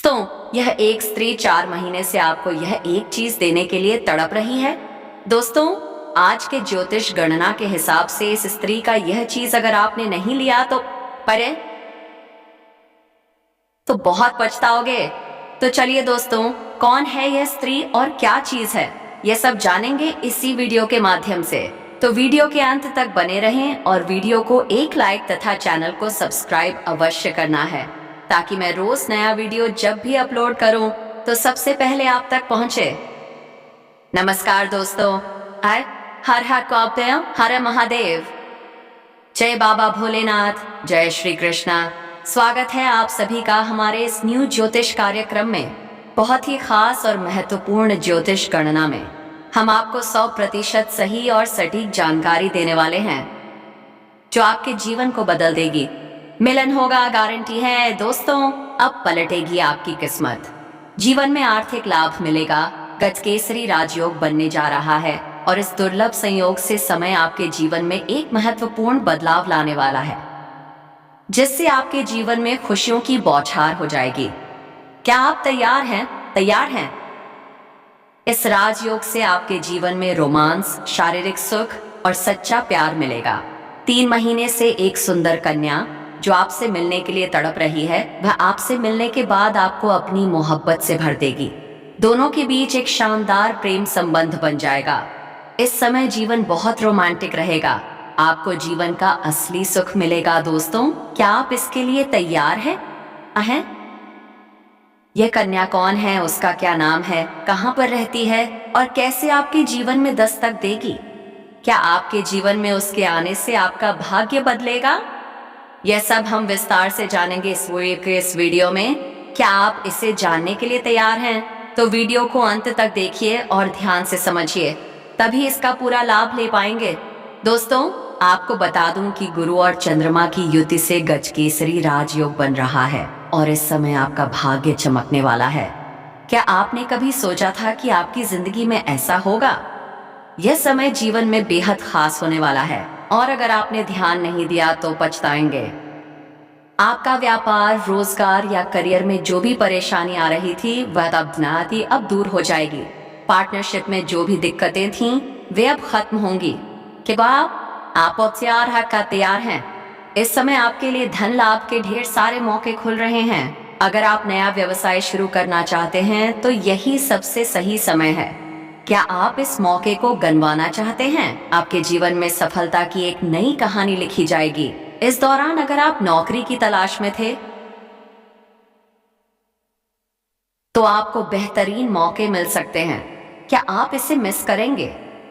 दोस्तों, यह एक स्त्री 4 महीने से आपको यह एक चीज देने के लिए तड़प रही है। दोस्तों, आज के ज्योतिष गणना के हिसाब से इस स्त्री का यह चीज अगर आपने नहीं लिया तो बहुत पछताओगे। तो चलिए दोस्तों, कौन है यह स्त्री और क्या चीज है, यह सब जानेंगे इसी वीडियो के माध्यम से। तो वीडियो के अंत तक बने रहें और वीडियो को एक लाइक तथा चैनल को सब्सक्राइब अवश्य करना है, ताकि मैं रोज नया वीडियो जब भी अपलोड करूं तो सबसे पहले आप तक पहुंचे। नमस्कार दोस्तों, हर हर कौपय हर महादेव, जय बाबा भोलेनाथ, जय श्री कृष्णा। स्वागत है आप सभी का हमारे इस न्यू ज्योतिष कार्यक्रम में। बहुत ही खास और महत्वपूर्ण ज्योतिष गणना में हम आपको 100% सही और सटीक जानकारी देने वाले हैं, जो आपके जीवन को बदल देगी। मिलन होगा, गारंटी है दोस्तों। अब पलटेगी आपकी किस्मत, जीवन में आर्थिक लाभ मिलेगा, गजकेसरी राजयोग बनने जा रहा है और इस दुर्लभ संयोग से समय आपके जीवन में एक महत्वपूर्ण बदलाव लाने वाला है, जिससे आपके जीवन में खुशियों की बौछार हो जाएगी। क्या आप तैयार हैं? तैयार हैं? इस राजयोग से आपके जीवन में रोमांस, शारीरिक सुख और सच्चा प्यार मिलेगा। 3 महीने से एक सुंदर कन्या जो आपसे मिलने के लिए तड़प रही है, वह आपसे मिलने के बाद आपको अपनी मोहब्बत से भर देगी। दोनों के बीच एक शानदार प्रेम संबंध बन जाएगा। इस समय जीवन बहुत रोमांटिक रहेगा, आपको जीवन का असली सुख मिलेगा। दोस्तों, क्या आप इसके लिए तैयार हैं? यह कन्या कौन है, उसका क्या नाम है, कहां पर रहती है और कैसे आपके जीवन में दस्तक देगी? क्या आपके जीवन में उसके आने से आपका भाग्य बदलेगा? यह सब हम विस्तार से जानेंगे इस वीडियो में। क्या आप इसे जानने के लिए तैयार हैं? तो वीडियो को अंत तक देखिए और ध्यान से समझिए, तभी इसका पूरा लाभ ले पाएंगे। दोस्तों, आपको बता दूं कि गुरु और चंद्रमा की युति से गजकेसरी राजयोग बन रहा है और इस समय आपका भाग्य चमकने वाला है। क्या आपने कभी सोचा था कि आपकी जिंदगी में ऐसा होगा? यह समय जीवन में बेहद खास होने वाला है और अगर आपने ध्यान नहीं दिया तो पछताएंगे। आपका व्यापार, रोजगार या करियर में जो भी परेशानी आ रही थी वह अब दूर हो जाएगी। पार्टनरशिप में जो भी दिक्कतें थीं वे अब खत्म होंगी। क्या आप तैयार हैं? इस समय आपके लिए धन लाभ के ढेर सारे मौके खुल रहे हैं। अगर आप नया व्यवसाय शुरू करना चाहते हैं तो यही सबसे सही समय है। क्या आप इस मौके को गनवाना चाहते हैं? आपके जीवन में सफलता की एक नई कहानी लिखी जाएगी। इस दौरान अगर आप नौकरी की तलाश में थे तो आपको बेहतरीन मौके मिल सकते हैं। क्या आप इसे मिस करेंगे?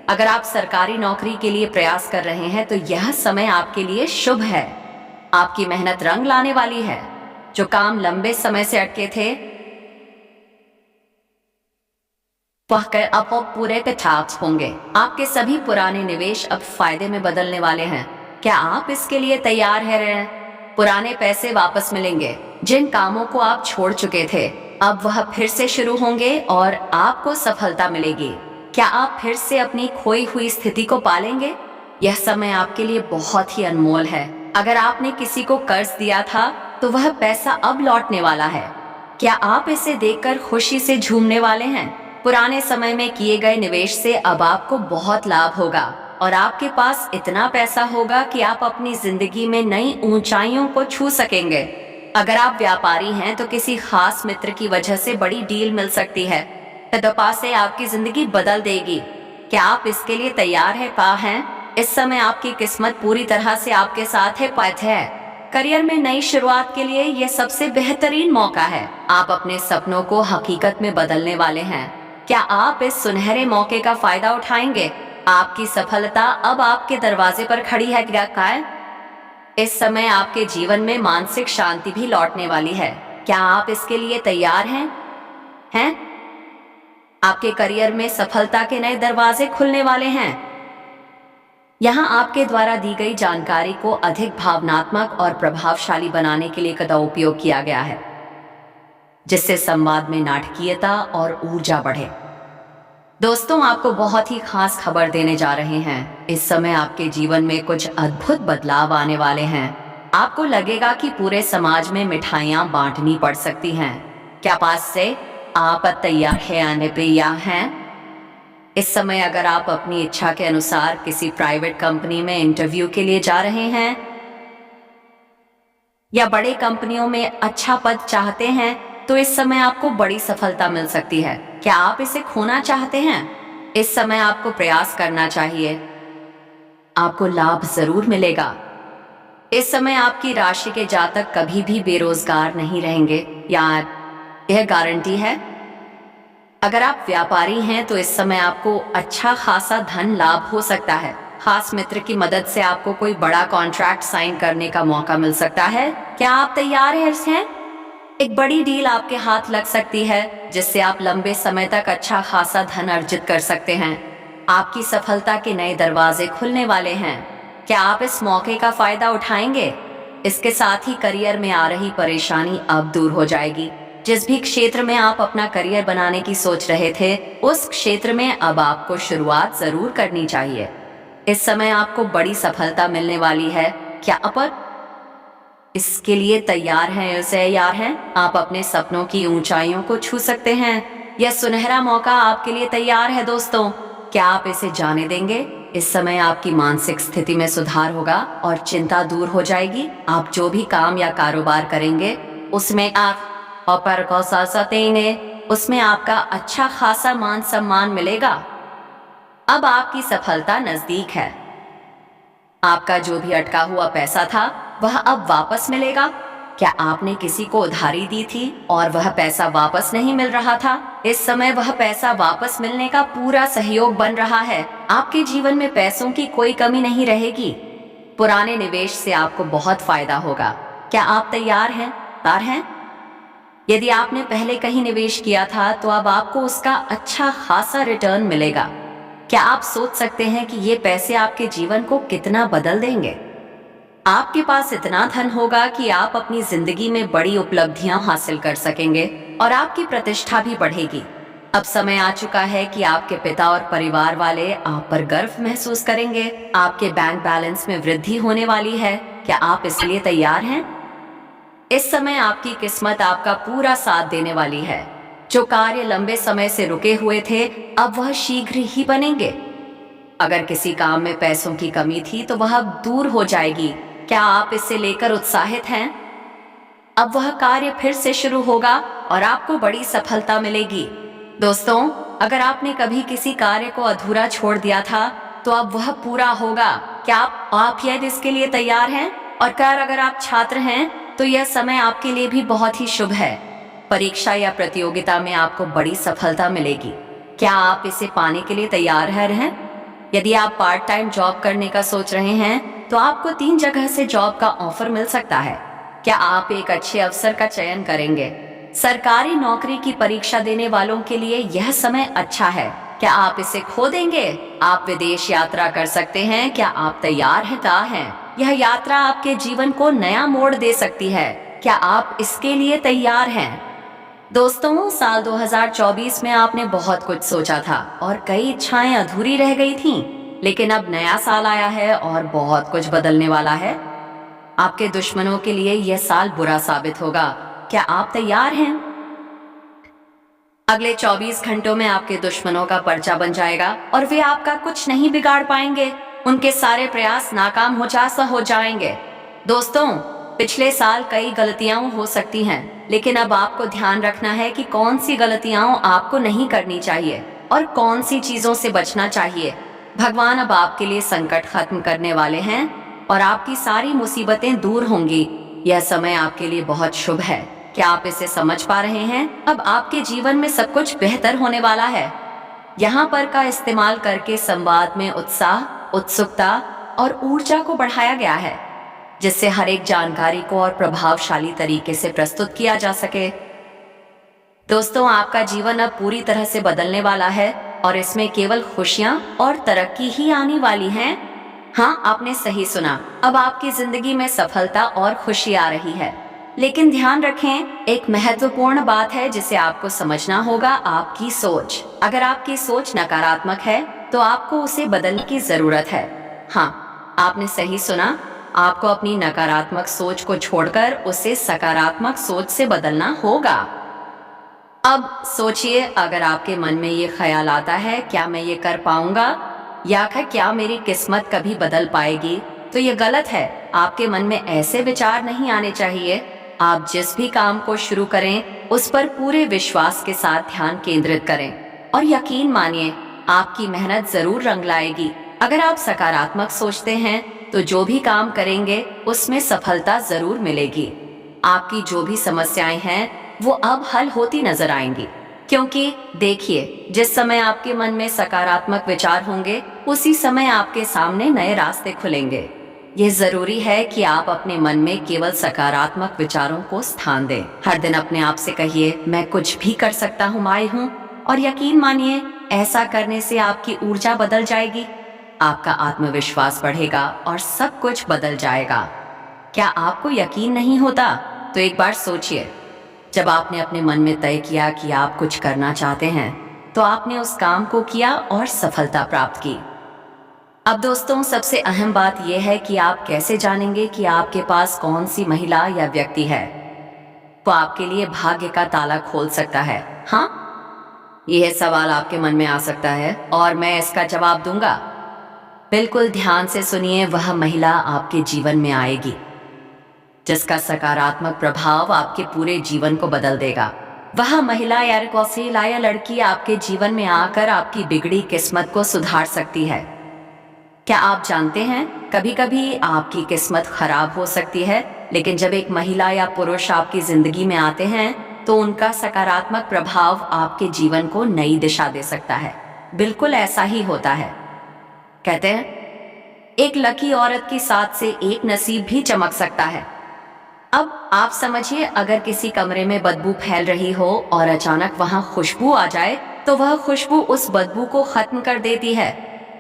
अगर आप सरकारी नौकरी के लिए प्रयास कर रहे हैं तो यह समय आपके लिए शुभ है। आपकी मेहनत रंग लाने वाली है। जो काम लंबे समय से अटके थे अब पूरे पे छाप होंगे। आपके सभी पुराने निवेश अब फायदे में बदलने वाले हैं। क्या आप इसके लिए तैयार हैं? पुराने पैसे वापस मिलेंगे। जिन कामों को आप छोड़ चुके थे अब वह फिर से शुरू होंगे और आपको सफलता मिलेगी। क्या आप फिर से अपनी खोई हुई स्थिति को पालेंगे? यह समय आपके लिए बहुत ही अनमोल है। अगर आपने किसी को कर्ज दिया था तो वह पैसा अब लौटने वाला है। क्या आप इसे देखकर खुशी से झूमने वाले हैं? पुराने समय में किए गए निवेश से अब आपको बहुत लाभ होगा और आपके पास इतना पैसा होगा कि आप अपनी जिंदगी में नई ऊंचाइयों को छू सकेंगे। अगर आप व्यापारी हैं तो किसी खास मित्र की वजह से बड़ी डील मिल सकती है, से आपकी जिंदगी बदल देगी। क्या आप इसके लिए तैयार हैं? इस समय आपकी किस्मत पूरी तरह से आपके साथ है। करियर में नई शुरुआत के लिए यह सबसे बेहतरीन मौका है। आप अपने सपनों को हकीकत में बदलने वाले हैं। क्या आप इस सुनहरे मौके का फायदा उठाएंगे? आपकी सफलता अब आपके दरवाजे पर खड़ी है। इस समय आपके जीवन में मानसिक शांति भी लौटने वाली है। क्या आप इसके लिए तैयार हैं? आपके करियर में सफलता के नए दरवाजे खुलने वाले हैं। यहाँ आपके द्वारा दी गई जानकारी को अधिक भावनात्मक और प्रभावशाली बनाने के लिए कदा उपयोग किया गया है, जिससे संवाद में नाटकीयता और ऊर्जा बढ़े। दोस्तों, आपको बहुत ही खास खबर देने जा रहे हैं। इस समय आपके जीवन में कुछ अद्भुत बदलाव आने वाले हैं। आपको लगेगा कि पूरे समाज में मिठाइयाँ बांटनी पड़ सकती हैं। क्या पास से आप तैयार है आने प्रिया हैं? इस समय अगर आप अपनी इच्छा के अनुसार किसी प्राइवेट कंपनी में इंटरव्यू के लिए जा रहे हैं या बड़े कंपनियों में अच्छा पद चाहते हैं, तो इस समय आपको बड़ी सफलता मिल सकती है। क्या आप इसे खोना चाहते हैं? इस समय आपको प्रयास करना चाहिए, आपको लाभ जरूर मिलेगा। इस समय आपकी राशि के जातक कभी भी बेरोजगार नहीं रहेंगे, यार यह गारंटी है। अगर आप व्यापारी हैं तो इस समय आपको अच्छा खासा धन लाभ हो सकता है। खास मित्र की मदद से आपको कोई बड़ा कॉन्ट्रैक्ट साइन करने का मौका मिल सकता है। क्या आप तैयार हैं? एक बड़ी डील आपके हाथ लग सकती है जिससे आप लंबे समय तक अच्छा खासा धन अर्जित कर सकते हैं। आपकी सफलता के नए दरवाजे खुलने वाले हैं। क्या आप इस मौके का फायदा उठाएंगे? इसके साथ ही करियर में आ रही परेशानी अब दूर हो जाएगी। जिस भी क्षेत्र में आप अपना करियर बनाने की सोच रहे थे, उस क्षेत्र में अब आपको शुरुआत जरूर करनी चाहिए। इस समय आपको बड़ी सफलता मिलने वाली है। क्या आप इसके लिए तैयार हैं? आप अपने सपनों की ऊंचाइयों को छू सकते हैं। यह सुनहरा मौका आपके लिए तैयार है दोस्तों। क्या आप इसे जाने देंगे? इस समय आपकी मानसिक स्थिति में सुधार होगा और चिंता दूर हो जाएगी। आप जो भी काम या कारोबार करेंगे उसमें आप और को देंगे, उसमें आपका अच्छा खासा मान सम्मान मिलेगा। अब आपकी सफलता नजदीक है। आपका जो भी अटका हुआ पैसा था वह अब वापस मिलेगा। क्या आपने किसी को उधारी दी थी और वह पैसा वापस नहीं मिल रहा था? इस समय वह पैसा वापस मिलने का पूरा सहयोग बन रहा है। आपके जीवन में पैसों की कोई कमी नहीं रहेगी। पुराने निवेश से आपको बहुत फायदा होगा। क्या आप तैयार हैं? यदि आपने पहले कहीं निवेश किया था तो अब आपको उसका अच्छा खासा रिटर्न मिलेगा। क्या आप सोच सकते हैं कि ये पैसे आपके जीवन को कितना बदल देंगे? आपके पास इतना धन होगा कि आप अपनी जिंदगी में बड़ी उपलब्धियां हासिल कर सकेंगे और आपकी प्रतिष्ठा भी बढ़ेगी। अब समय आ चुका है कि आपके पिता और परिवार वाले आप पर गर्व महसूस करेंगे। आपके बैंक बैलेंस में वृद्धि होने वाली है। क्या आप इसलिए तैयार हैं? इस समय आपकी किस्मत आपका पूरा साथ देने वाली है। जो कार्य लंबे समय से रुके हुए थे अब वह शीघ्र ही बनेंगे। अगर किसी काम में पैसों की कमी थी तो वह अब दूर हो जाएगी। क्या आप इसे लेकर उत्साहित हैं? अब वह कार्य फिर से शुरू होगा और आपको बड़ी सफलता मिलेगी। दोस्तों, अगर आपने कभी किसी कार्य को अधूरा छोड़ दिया था तो अब वह पूरा होगा। क्या आप इसके लिए तैयार हैं? और अगर आप छात्र हैं तो यह समय आपके लिए भी बहुत ही शुभ है। परीक्षा या प्रतियोगिता में आपको बड़ी सफलता मिलेगी। क्या आप इसे पाने के लिए तैयार हैं? यदि आप पार्ट टाइम जॉब करने का सोच रहे हैं तो आपको 3 जगह से जॉब का ऑफर मिल सकता है। क्या आप एक अच्छे अवसर का चयन करेंगे? सरकारी नौकरी की परीक्षा देने वालों के लिए यह समय अच्छा है। क्या आप इसे खो देंगे? आप विदेश यात्रा कर सकते हैं। क्या आप तैयार हैं? यह यात्रा आपके जीवन को नया मोड़ दे सकती है। क्या आप इसके लिए तैयार हैं? दोस्तों, साल 2024 में आपने बहुत कुछ सोचा था और कई इच्छाएं अधूरी रह गई थीं, लेकिन अब नया साल आया है और बहुत कुछ बदलने वाला है। आपके दुश्मनों के लिए यह साल बुरा साबित होगा। क्या आप तैयार हैं? अगले 24 घंटों में आपके दुश्मनों का पर्चा बन जाएगा और वे आपका कुछ नहीं बिगाड़ पाएंगे। उनके सारे प्रयास नाकाम हो जाएंगे। दोस्तों, पिछले साल कई गलतियां हो सकती हैं, लेकिन अब आपको ध्यान रखना है कि कौन सी गलतियां आपको नहीं करनी चाहिए और कौन सी चीजों से बचना चाहिए। भगवान अब आपके लिए संकट खत्म करने वाले हैं और आपकी सारी मुसीबतें दूर होंगी। यह समय आपके लिए बहुत शुभ है। क्या आप इसे समझ पा रहे हैं? अब आपके जीवन में सब कुछ बेहतर होने वाला है। यहाँ पर का इस्तेमाल करके संवाद में उत्साह, उत्सुकता और ऊर्जा को बढ़ाया गया है, जिससे हर एक जानकारी को और प्रभावशाली तरीके से प्रस्तुत किया जा सके। दोस्तों, आपका जीवन अब पूरी तरह से बदलने वाला है और इसमें केवल खुशियां और तरक्की ही आने वाली हैं। हाँ, आपने सही सुना। अब आपकी जिंदगी में सफलता और खुशी आ रही है। लेकिन ध्यान रखें, एक महत्वपूर्ण बात है जिसे आपको समझना होगा, आपकी सोच। अगर आपकी सोच नकारात्मक है तो आपको उसे बदलने की जरूरत है। हाँ, आपने सही सुना। आपको अपनी नकारात्मक सोच को छोड़कर उसे सकारात्मक सोच से बदलना होगा। अब सोचिए, अगर आपके मन में ये ख्याल आता है क्या मैं ये कर पाऊंगा या फिर क्या मेरी किस्मत कभी बदल पाएगी, तो ये गलत है। आपके मन में ऐसे विचार नहीं आने चाहिए। आप जिस भी काम को शुरू करें उस पर पूरे विश्वास के साथ ध्यान केंद्रित करें और यकीन मानिए आपकी मेहनत जरूर रंग लाएगी। अगर आप सकारात्मक सोचते हैं तो जो भी काम करेंगे उसमें सफलता जरूर मिलेगी। आपकी जो भी समस्याएं हैं वो अब हल होती नजर आएंगी, क्योंकि देखिए, जिस समय आपके मन में सकारात्मक विचार होंगे उसी समय आपके सामने नए रास्ते खुलेंगे। ये जरूरी है कि आप अपने मन में केवल सकारात्मक विचारों को स्थान दें। हर दिन अपने आप से कहिए, मैं कुछ भी कर सकता हूँ, मैं हूँ। और यकीन मानिए, ऐसा करने से आपकी ऊर्जा बदल जाएगी, आपका आत्मविश्वास बढ़ेगा और सब कुछ बदल जाएगा। क्या आपको यकीन नहीं होता? तो एक बार सोचिए, जब आपने अपने मन में तय किया कि आप कुछ करना चाहते हैं तो आपने उस काम को किया और सफलता प्राप्त की। अब दोस्तों, सबसे अहम बात यह है कि आप कैसे जानेंगे कि आपके पास कौन सी महिला या व्यक्ति है वो आपके लिए भाग्य का ताला खोल सकता है। हाँ, यह सवाल आपके मन में आ सकता है और मैं इसका जवाब दूंगा। बिल्कुल ध्यान से सुनिए, वह महिला आपके जीवन में आएगी जिसका सकारात्मक प्रभाव आपके पूरे जीवन को बदल देगा। वह महिला या कौशल या लड़की आपके जीवन में आकर आपकी बिगड़ी किस्मत को सुधार सकती है। क्या आप जानते हैं, कभी कभी आपकी किस्मत खराब हो सकती है, लेकिन जब एक महिला या पुरुष आपकी जिंदगी में आते हैं तो उनका सकारात्मक प्रभाव आपके जीवन को नई दिशा दे सकता है। बिल्कुल ऐसा ही होता है। कहते हैं, एक लकी औरत की साथ से एक नसीब भी चमक सकता है। अब आप समझिए, अगर किसी कमरे में बदबू फैल रही हो और अचानक वहां खुशबू आ जाए तो वह खुशबू उस बदबू को खत्म कर देती है।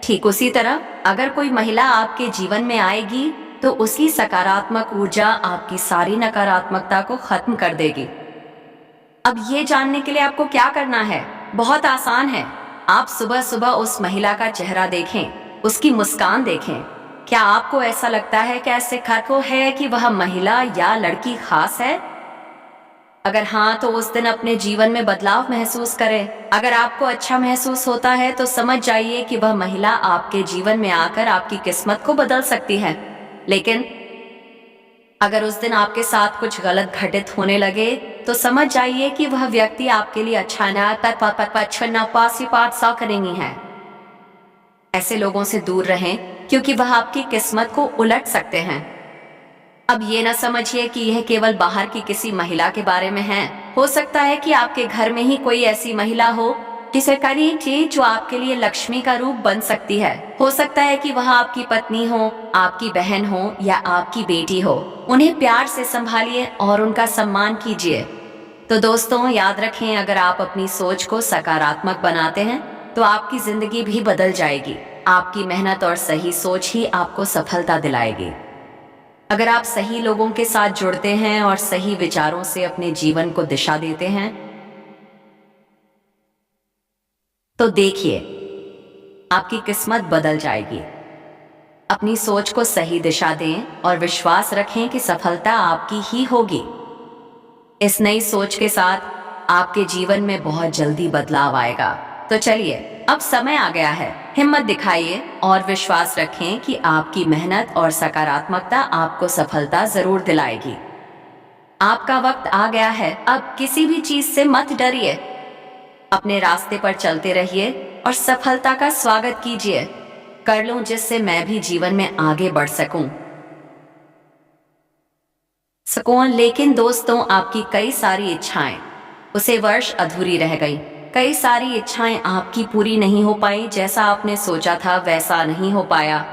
ठीक उसी तरह अगर कोई महिला आपके जीवन में आएगी तो उसकी सकारात्मक ऊर्जा आपकी सारी नकारात्मकता को खत्म कर देगी। अब ये जानने के लिए आपको क्या करना है? बहुत आसान है। आप सुबह सुबह उस महिला का चेहरा देखें, उसकी मुस्कान देखें। क्या आपको ऐसा लगता है कि ऐसे खर्को है कि वह महिला या लड़की खास है? अगर हाँ, तो उस दिन अपने जीवन में बदलाव महसूस करें। अगर आपको अच्छा महसूस होता है तो समझ जाइए कि वह महिला आपके जीवन में आकर आपकी किस्मत को बदल सकती है। लेकिन अगर उस दिन आपके साथ कुछ गलत घटित होने लगे तो समझ जाइए कि वह व्यक्ति आपके लिए अच्छा नहीं है। ऐसे लोगों से दूर रहें क्योंकि वह आपकी किस्मत को उलट सकते हैं। अब ये ना समझिए कि यह केवल बाहर की किसी महिला के बारे में है। हो सकता है कि आपके घर में ही कोई ऐसी महिला हो जिसे करिए जो आपके लिए लक्ष्मी का रूप बन सकती है। हो सकता है कि वह आपकी पत्नी हो, आपकी बहन हो या आपकी बेटी हो। उन्हें प्यार से संभालिए और उनका सम्मान कीजिए। तो दोस्तों, याद रखें, अगर आप अपनी सोच को सकारात्मक बनाते हैं तो आपकी जिंदगी भी बदल जाएगी। आपकी मेहनत और सही सोच ही आपको सफलता दिलाएगी। अगर आप सही लोगों के साथ जुड़ते हैं और सही विचारों से अपने जीवन को दिशा देते हैं तो देखिए, आपकी किस्मत बदल जाएगी। अपनी सोच को सही दिशा दें और विश्वास रखें कि सफलता आपकी ही होगी। इस नई सोच के साथ आपके जीवन में बहुत जल्दी बदलाव आएगा। तो चलिए, अब समय आ गया है। हिम्मत दिखाइए और विश्वास रखें कि आपकी मेहनत और सकारात्मकता आपको सफलता जरूर दिलाएगी। आपका वक्त आ गया है। अब किसी भी चीज से मत डरिए। अपने रास्ते पर चलते रहिए और सफलता का स्वागत कीजिए। कर लूं जिससे मैं भी जीवन में आगे बढ़ सकूं। लेकिन दोस्तों, आपकी कई सारी इच्छाएं उसे वर्ष अधूरी रह गई। कई सारी इच्छाएं आपकी पूरी नहीं हो पाई। जैसा आपने सोचा था वैसा नहीं हो पाया।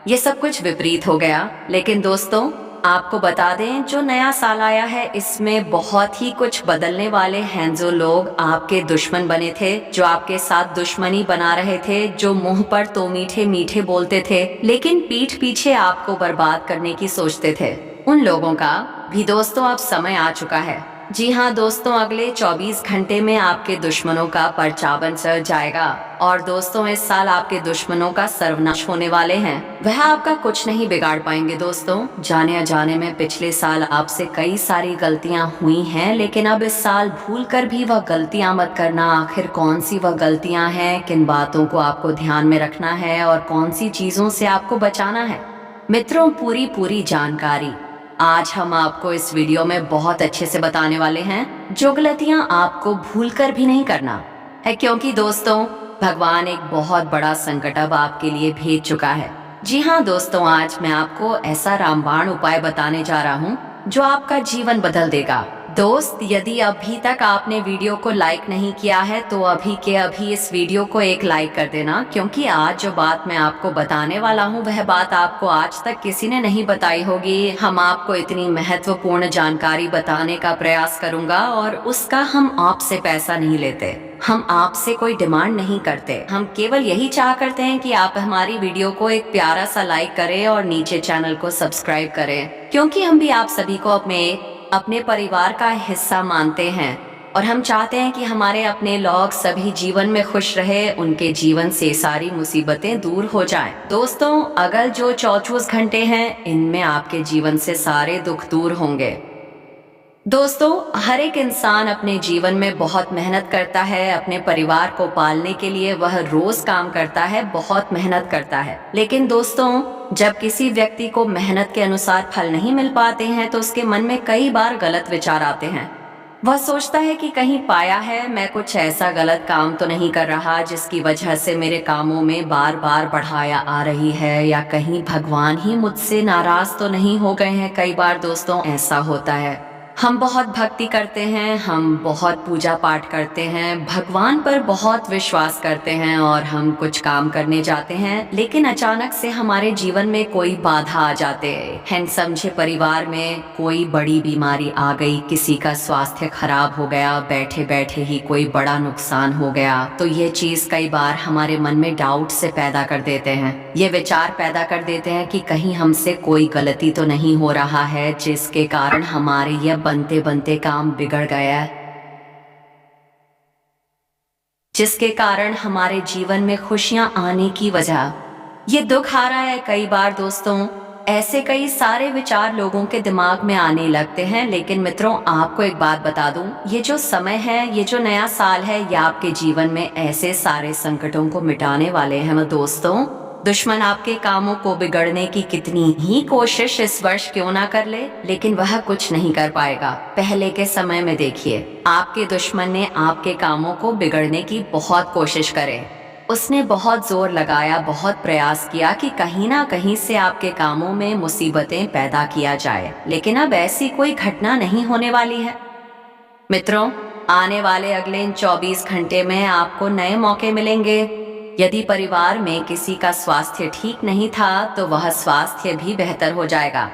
ये सब कुछ विपरीत हो गया। लेकिन दोस्तों, आपको बता दें, जो नया साल आया है इसमें बहुत ही कुछ बदलने वाले हैं। जो लोग आपके दुश्मन बने थे, जो आपके साथ दुश्मनी बना रहे थे, जो मुंह पर तो मीठे मीठे बोलते थे लेकिन पीठ पीछे आपको बर्बाद करने की सोचते थे, उन लोगों का भी दोस्तों अब समय आ चुका है। जी हाँ दोस्तों, अगले 24 घंटे में आपके दुश्मनों का परचावन चढ़ जाएगा। और दोस्तों, इस साल आपके दुश्मनों का सर्वनाश होने वाले हैं। वह आपका कुछ नहीं बिगाड़ पाएंगे दोस्तों। जाने अनजाने में पिछले साल आपसे कई सारी गलतियां हुई हैं, लेकिन अब इस साल भूल कर भी वह गलतियां मत करना। आखिर कौन सी वह गलतियां हैं, किन बातों को आपको ध्यान में रखना है और कौन सी चीजों से आपको बचाना है। मित्रों, पूरी जानकारी आज हम आपको इस वीडियो में बहुत अच्छे से बताने वाले हैं, जो गलतियां आपको भूलकर भी नहीं करना है। क्योंकि दोस्तों, भगवान एक बहुत बड़ा संकट अब आपके लिए भेज चुका है। जी हाँ दोस्तों, आज मैं आपको ऐसा रामबाण उपाय बताने जा रहा हूँ जो आपका जीवन बदल देगा। दोस्त, यदि अभी तक आपने वीडियो को लाइक नहीं किया है तो अभी के अभी इस वीडियो को एक लाइक कर देना, क्योंकि आज जो बात मैं आपको बताने वाला हूँ वह बात आपको आज तक किसी ने नहीं बताई होगी। हम आपको इतनी महत्वपूर्ण जानकारी बताने का प्रयास करूंगा और उसका हम आपसे पैसा नहीं लेते। हम आपसे कोई डिमांड नहीं करते। हम केवल यही चाह करते हैं कि आप हमारी वीडियो को एक प्यारा सा लाइक करें और नीचे चैनल को सब्सक्राइब करें, क्योंकि हम भी आप सभी को अपने परिवार का हिस्सा मानते हैं और हम चाहते हैं कि हमारे अपने लोग सभी जीवन में खुश रहे, उनके जीवन से सारी मुसीबतें दूर हो जाएं। दोस्तों, अगर जो 24 घंटे हैं इनमें आपके जीवन से सारे दुख दूर होंगे। दोस्तों, हर एक इंसान अपने जीवन में बहुत मेहनत करता है। अपने परिवार को पालने के लिए वह रोज काम करता है, बहुत मेहनत करता है। लेकिन दोस्तों, जब किसी व्यक्ति को मेहनत के अनुसार फल नहीं मिल पाते हैं तो उसके मन में कई बार गलत विचार आते हैं। वह सोचता है कि कहीं पाया है, मैं कुछ ऐसा गलत काम तो नहीं कर रहा जिसकी वजह से मेरे कामों में बार बार बढ़ाया आ रही है, या कहीं भगवान ही मुझसे नाराज तो नहीं हो गए हैं। कई बार दोस्तों ऐसा होता है। हम बहुत भक्ति करते हैं, हम बहुत पूजा पाठ करते हैं, भगवान पर बहुत विश्वास करते हैं और हम कुछ काम करने जाते हैं, लेकिन अचानक से हमारे जीवन में कोई बाधा आ जाते हैं। समझे, परिवार में कोई बड़ी बीमारी आ गई, किसी का स्वास्थ्य खराब हो गया, बैठे बैठे ही कोई बड़ा नुकसान हो गया, तो ये चीज कई बार हमारे मन में डाउट से पैदा कर देते हैं। ये विचार पैदा कर देते हैं कि कहीं हमसे कोई गलती तो नहीं हो रहा है जिसके कारण हमारे यह बनते बनते काम बिगड़ गया, जिसके कारण हमारे जीवन में खुशियां आने की वजह ये दुख आ रहा है। कई बार दोस्तों ऐसे कई सारे विचार लोगों के दिमाग में आने लगते हैं। लेकिन मित्रों, आपको एक बात बता दूं, ये जो समय है, ये जो नया साल है, ये आपके जीवन में ऐसे सारे संकटों को मिटाने वाले हैं। दोस्तों, दुश्मन आपके कामों को बिगड़ने की कितनी ही कोशिश इस वर्ष क्यों ना कर ले, लेकिन वह कुछ नहीं कर पाएगा। पहले के समय में देखिए, आपके दुश्मन ने आपके कामों को बिगड़ने की बहुत कोशिश करे। उसने बहुत जोर लगाया, बहुत प्रयास किया कि कहीं ना कहीं से आपके कामों में मुसीबतें पैदा किया जाए, लेकिन अब ऐसी कोई घटना नहीं होने वाली है। मित्रों, आने वाले अगले 24 घंटे में आपको नए मौके मिलेंगे। यदि परिवार में किसी का स्वास्थ्य ठीक नहीं था तो वह स्वास्थ्य भी बेहतर हो जाएगा।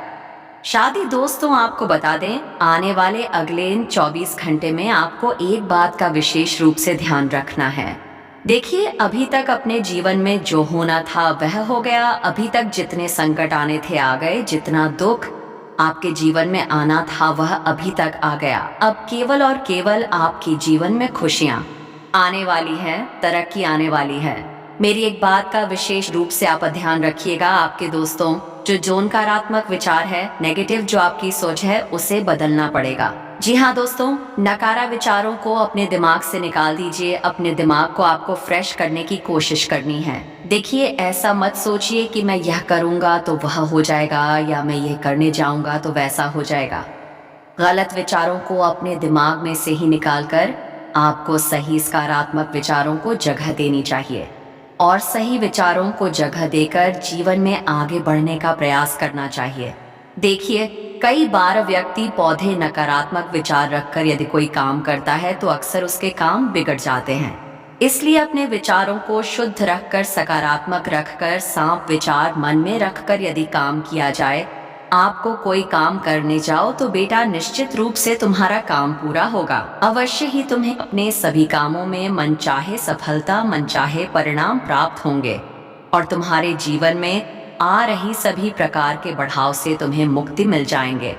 शादी, दोस्तों आपको बता दें, आने वाले अगले 24 घंटे में आपको एक बात का विशेष रूप से ध्यान रखना है। देखिए, अभी तक अपने जीवन में जो होना था वह हो गया। अभी तक जितने संकट आने थे आ गए, जितना दुख आपके जीवन में आना था वह अभी तक आ गया। अब केवल और केवल आपके जीवन में खुशियां आने वाली है, तरक्की आने वाली है। मेरी एक बात का विशेष रूप से आप ध्यान रखिएगा। आपके दोस्तों, जो नकारात्मक विचार है, नेगेटिव जो आपकी सोच है, उसे बदलना पड़ेगा। जी हाँ दोस्तों, नकारात्मक विचारों को अपने दिमाग से निकाल दीजिए। अपने दिमाग को आपको फ्रेश करने की कोशिश करनी है। देखिए, ऐसा मत सोचिए कि मैं यह करूंगा तो वह हो जाएगा, या मैं यह करने जाऊंगा तो वैसा हो जाएगा। गलत विचारों को अपने दिमाग में से ही निकालकर आपको सही सकारात्मक विचारों को जगह देनी चाहिए और सही विचारों को जगह देकर जीवन में आगे बढ़ने का प्रयास करना चाहिए। देखिए, कई बार व्यक्ति पौधे नकारात्मक विचार रखकर यदि कोई काम करता है तो अक्सर उसके काम बिगड़ जाते हैं। इसलिए अपने विचारों को शुद्ध रखकर, सकारात्मक रखकर, साफ विचार मन में रखकर यदि काम किया जाए, आपको कोई काम करने जाओ तो बेटा निश्चित रूप से तुम्हारा काम पूरा होगा। अवश्य ही तुम्हें अपने सभी कामों में मनचाहे सफलता, मनचाहे परिणाम प्राप्त होंगे और तुम्हारे जीवन में आ रही सभी प्रकार के बढ़ाव से तुम्हें मुक्ति मिल जाएंगे।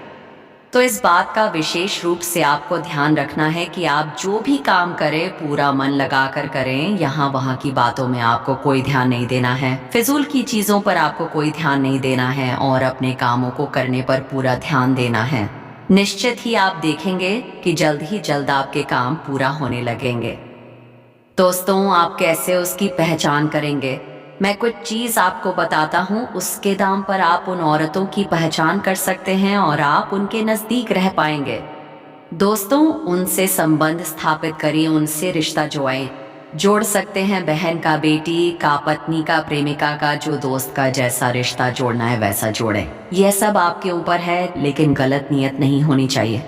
तो इस बात का विशेष रूप से आपको ध्यान रखना है कि आप जो भी काम करें पूरा मन लगा कर करें। यहाँ वहाँ की बातों में आपको कोई ध्यान नहीं देना है, फिजूल की चीज़ों पर आपको कोई ध्यान नहीं देना है और अपने कामों को करने पर पूरा ध्यान देना है। निश्चित ही आप देखेंगे कि जल्द ही जल्द आपके काम पूरा होने लगेंगे। दोस्तों, आप कैसे उसकी पहचान करेंगे? मैं कुछ चीज़ आपको बताता हूँ, उसके दाम पर आप उन औरतों की पहचान कर सकते हैं और आप उनके नज़दीक रह पाएंगे। दोस्तों, उनसे संबंध स्थापित करिए, उनसे रिश्ता जोड़ सकते हैं। बहन का बेटी का, पत्नी का, प्रेमिका का, जो दोस्त का जैसा रिश्ता जोड़ना है वैसा जोड़ें। यह सब आपके ऊपर है, लेकिन गलत नीयत नहीं होनी चाहिए।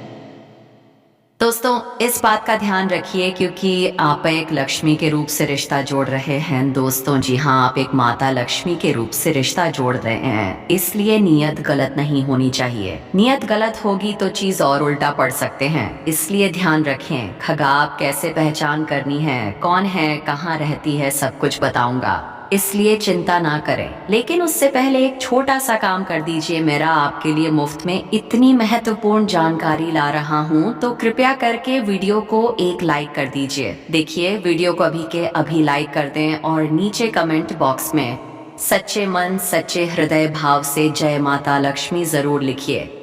दोस्तों, इस बात का ध्यान रखिए क्योंकि आप एक लक्ष्मी के रूप से रिश्ता जोड़ रहे हैं। दोस्तों जी हाँ, आप एक माता लक्ष्मी के रूप से रिश्ता जोड़ रहे हैं, इसलिए नियत गलत नहीं होनी चाहिए। नियत गलत होगी तो चीज और उल्टा पड़ सकते हैं, इसलिए ध्यान रखें। खगा, आप कैसे पहचान करनी है, कौन है, कहाँ रहती है, सब कुछ बताऊंगा, इसलिए चिंता ना करें। लेकिन उससे पहले एक छोटा सा काम कर दीजिए। मेरा आपके लिए मुफ्त में इतनी महत्वपूर्ण जानकारी ला रहा हूँ, तो कृपया करके वीडियो को एक लाइक कर दीजिए। देखिए, वीडियो को अभी के अभी लाइक कर दें और नीचे कमेंट बॉक्स में सच्चे मन सच्चे हृदय भाव से जय माता लक्ष्मी जरूर लिखिए।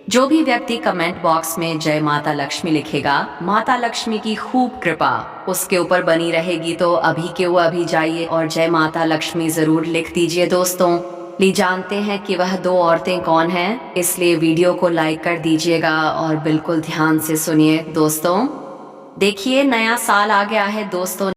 जो भी व्यक्ति कमेंट बॉक्स में जय माता लक्ष्मी लिखेगा, माता लक्ष्मी की खूब कृपा उसके ऊपर बनी रहेगी। तो अभी के वो अभी जाइए और जय माता लक्ष्मी जरूर लिख दीजिए। दोस्तों, ली जानते हैं कि वह दो औरतें कौन हैं, इसलिए वीडियो को लाइक कर दीजिएगा और बिल्कुल ध्यान से सुनिए। दोस्तों देखिए, नया साल आ गया है दोस्तों।